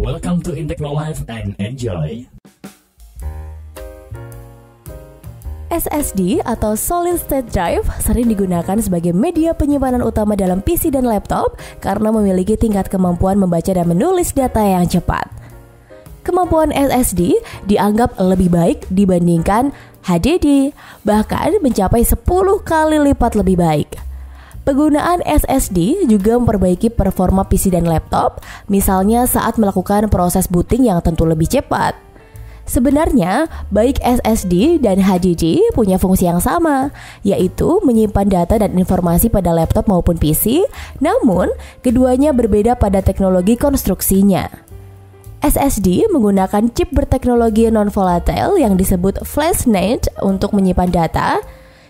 Welcome to Intechno Live and enjoy. SSD atau Solid State Drive sering digunakan sebagai media penyimpanan utama dalam PC dan laptop karena memiliki tingkat kemampuan membaca dan menulis data yang cepat. Kemampuan SSD dianggap lebih baik dibandingkan HDD, bahkan mencapai 10 kali lipat lebih baik. Penggunaan SSD juga memperbaiki performa PC dan laptop, misalnya saat melakukan proses booting yang tentu lebih cepat. Sebenarnya, baik SSD dan HDD punya fungsi yang sama, yaitu menyimpan data dan informasi pada laptop maupun PC, namun keduanya berbeda pada teknologi konstruksinya. SSD menggunakan chip berteknologi non-volatile yang disebut FlashNAND untuk menyimpan data.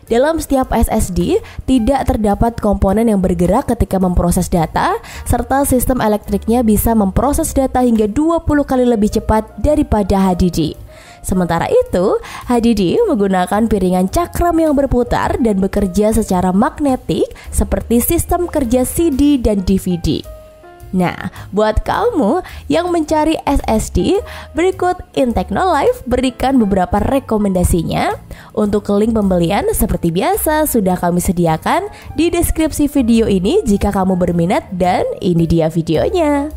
Dalam setiap SSD, tidak terdapat komponen yang bergerak ketika memproses data, serta sistem elektriknya bisa memproses data hingga 20 kali lebih cepat daripada HDD. Sementara itu, HDD menggunakan piringan cakram yang berputar dan bekerja secara magnetik seperti sistem kerja CD dan DVD. Nah, buat kamu yang mencari SSD, berikut Intechno Live berikan beberapa rekomendasinya. Untuk link pembelian seperti biasa sudah kami sediakan di deskripsi video ini jika kamu berminat, dan ini dia videonya.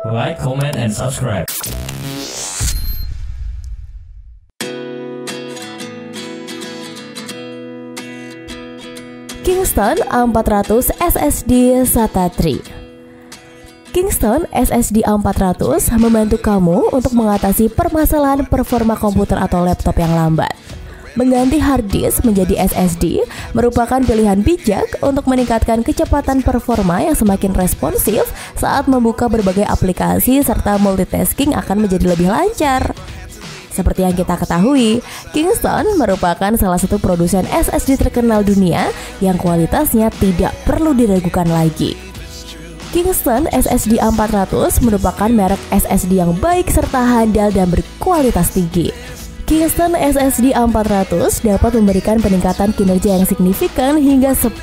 Like, comment, and subscribe. Kingston 400 SSD SATA 3. Kingston SSD 400 membantu kamu untuk mengatasi permasalahan performa komputer atau laptop yang lambat. Mengganti hard disk menjadi SSD merupakan pilihan bijak untuk meningkatkan kecepatan performa yang semakin responsif saat membuka berbagai aplikasi, serta multitasking akan menjadi lebih lancar. Seperti yang kita ketahui, Kingston merupakan salah satu produsen SSD terkenal dunia yang kualitasnya tidak perlu diragukan lagi. Kingston SSD 400 merupakan merek SSD yang baik serta handal dan berkualitas tinggi. Kingston SSD 400 dapat memberikan peningkatan kinerja yang signifikan hingga 10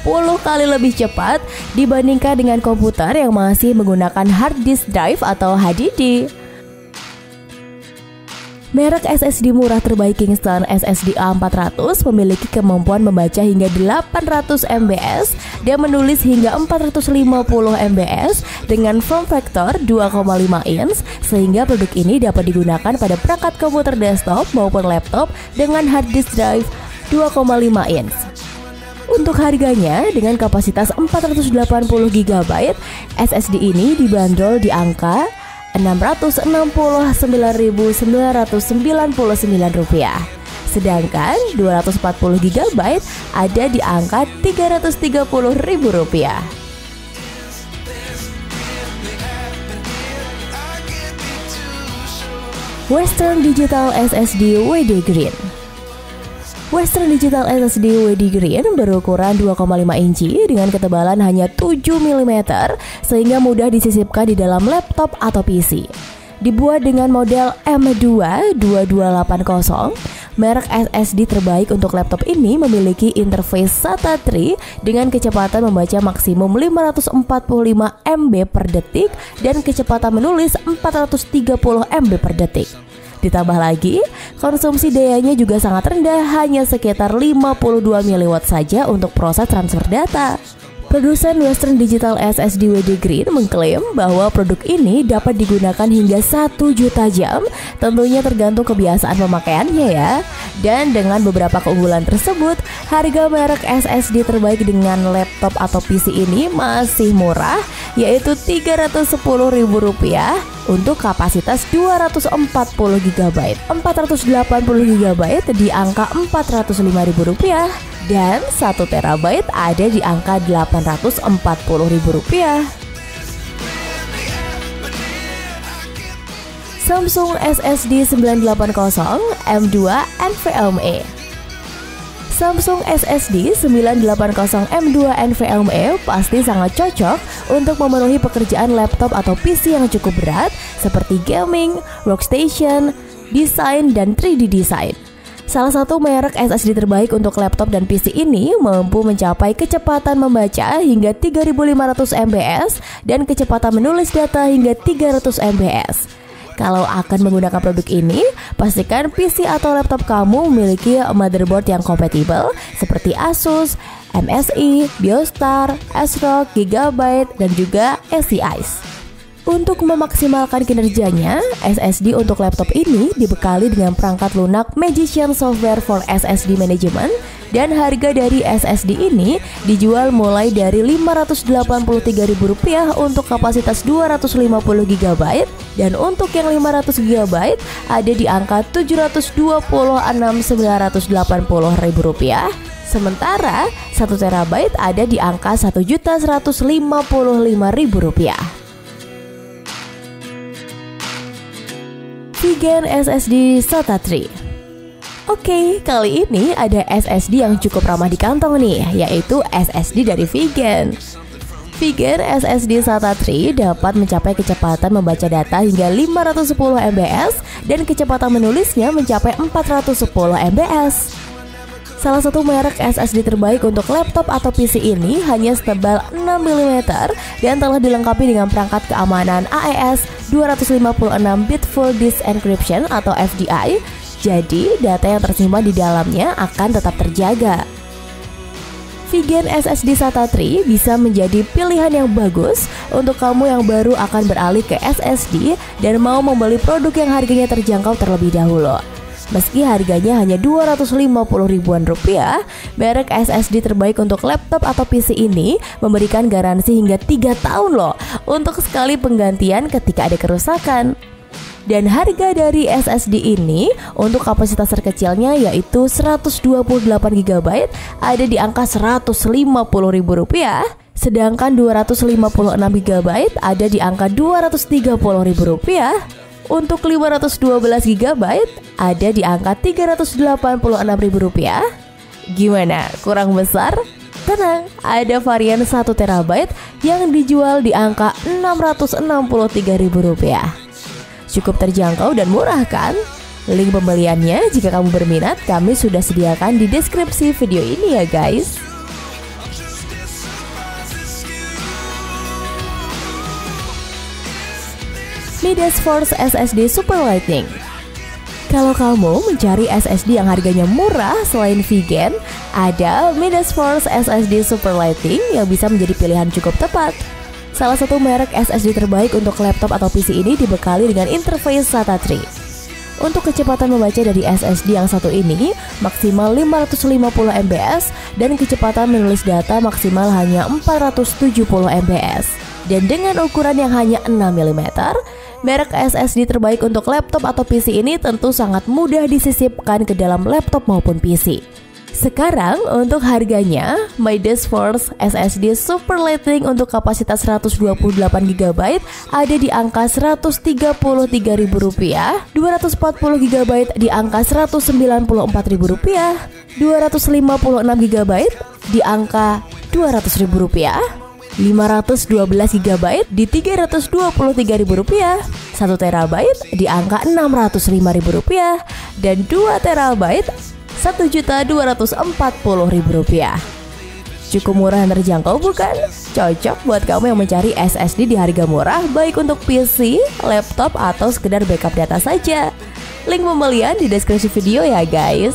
kali lebih cepat dibandingkan dengan komputer yang masih menggunakan hard disk drive atau HDD. Merek SSD murah terbaik Kingston SSD A400 memiliki kemampuan membaca hingga 800 MBs dan menulis hingga 450 MBs dengan form factor 2,5 inch, sehingga produk ini dapat digunakan pada perangkat komputer desktop maupun laptop dengan hard disk drive 2,5 inch. Untuk harganya, dengan kapasitas 480 GB, SSD ini dibanderol di angka Rp669.999, sedangkan 240 GB ada di angka Rp330.000. Western Digital SSD WD Green. Western Digital SSD WD Green berukuran 2,5 inci dengan ketebalan hanya 7 mm sehingga mudah disisipkan di dalam laptop atau PC. Dibuat dengan model M2-2280, merek SSD terbaik untuk laptop ini memiliki interface SATA 3 dengan kecepatan membaca maksimum 545 MB per detik dan kecepatan menulis 430 MB per detik. Ditambah lagi, konsumsi dayanya juga sangat rendah, hanya sekitar 52 mW saja untuk proses transfer data. Produsen Western Digital SSD WD Green mengklaim bahwa produk ini dapat digunakan hingga 1 juta jam, tentunya tergantung kebiasaan pemakaiannya ya. Dan dengan beberapa keunggulan tersebut, harga merek SSD terbaik dengan laptop atau PC ini masih murah, yaitu Rp310.000 untuk kapasitas 240 GB. 480 GB di angka Rp405.000 dan 1 TB ada di angka Rp840.000. Samsung SSD 980 M2 NVMe. Samsung SSD 980 M2 NVMe pasti sangat cocok untuk memenuhi pekerjaan laptop atau PC yang cukup berat seperti gaming, workstation, desain, dan 3D design. Salah satu merek SSD terbaik untuk laptop dan PC ini mampu mencapai kecepatan membaca hingga 3500 MBs dan kecepatan menulis data hingga 300 MBs. Kalau akan menggunakan produk ini, pastikan PC atau laptop kamu memiliki motherboard yang kompatibel seperti Asus, MSI, Biostar, ASRock, Gigabyte, dan juga ACIce. Untuk memaksimalkan kinerjanya, SSD untuk laptop ini dibekali dengan perangkat lunak Magician Software for SSD Management dan harga dari SSD ini dijual mulai dari Rp583.000 untuk kapasitas 250GB dan untuk yang 500GB ada di angka Rp726.980.000. Sementara 1TB ada di angka Rp1.155.000. Vigen SSD SATA 3. Oke, kali ini ada SSD yang cukup ramah di kantong nih, yaitu SSD dari Vigen. Vigen SSD SATA 3 dapat mencapai kecepatan membaca data hingga 510 MBs dan kecepatan menulisnya mencapai 410 MBs. Salah satu merek SSD terbaik untuk laptop atau PC ini hanya setebal 6 mm dan telah dilengkapi dengan perangkat keamanan AES 256-bit Full Disk Encryption atau FDI, jadi data yang tersimpan di dalamnya akan tetap terjaga. Vigen SSD SATA 3 bisa menjadi pilihan yang bagus untuk kamu yang baru akan beralih ke SSD dan mau membeli produk yang harganya terjangkau terlebih dahulu. Meski harganya hanya Rp250.000-an, merek SSD terbaik untuk laptop atau PC ini memberikan garansi hingga 3 tahun loh untuk sekali penggantian ketika ada kerusakan. Dan harga dari SSD ini untuk kapasitas terkecilnya yaitu 128GB ada di angka Rp150.000, sedangkan 256GB ada di angka Rp230.000. Untuk 512GB ada di angka Rp386.000. Gimana? Kurang besar? Tenang, ada varian 1TB yang dijual di angka Rp663.000. Cukup terjangkau dan murah kan? Link pembeliannya jika kamu berminat kami sudah sediakan di deskripsi video ini ya guys. Midas Force SSD Super Lightning. Kalau kamu mencari SSD yang harganya murah selain Vigen, ada Midas Force SSD Super Lightning yang bisa menjadi pilihan cukup tepat. Salah satu merek SSD terbaik untuk laptop atau PC ini dibekali dengan interface SATA 3. Untuk kecepatan membaca dari SSD yang satu ini maksimal 550 MBs dan kecepatan menulis data maksimal hanya 470 MBs. Dan dengan ukuran yang hanya 6 mm, merek SSD terbaik untuk laptop atau PC ini tentu sangat mudah disisipkan ke dalam laptop maupun PC. Sekarang untuk harganya, Midas Force SSD Super Lightning untuk kapasitas 128GB ada di angka Rp133.000, 240GB di angka Rp194.000, 256GB di angka Rp200.000, 512GB di Rp323.000, 1TB di angka Rp605.000, dan 2TB Rp1.240.000. Cukup murah dan terjangkau bukan? Cocok buat kamu yang mencari SSD di harga murah baik untuk PC, laptop, atau sekedar backup data saja. Link pembelian di deskripsi video ya guys.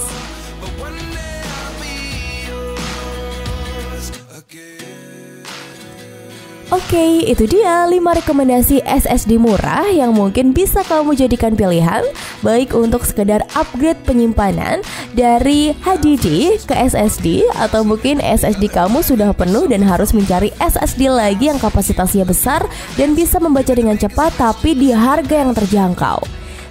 Oke, itu dia 5 rekomendasi SSD murah yang mungkin bisa kamu jadikan pilihan baik untuk sekedar upgrade penyimpanan dari HDD ke SSD atau mungkin SSD kamu sudah penuh dan harus mencari SSD lagi yang kapasitasnya besar dan bisa membaca dengan cepat tapi di harga yang terjangkau.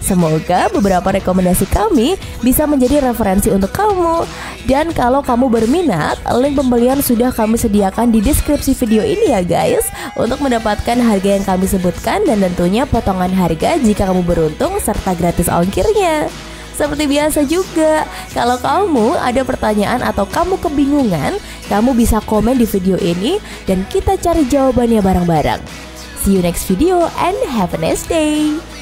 Semoga beberapa rekomendasi kami bisa menjadi referensi untuk kamu. Dan kalau kamu berminat, link pembelian sudah kami sediakan di deskripsi video ini ya guys, untuk mendapatkan harga yang kami sebutkan dan tentunya potongan harga jika kamu beruntung serta gratis ongkirnya. Seperti biasa juga, kalau kamu ada pertanyaan atau kamu kebingungan, kamu bisa komen di video ini dan kita cari jawabannya bareng-bareng. See you next video and have a nice day.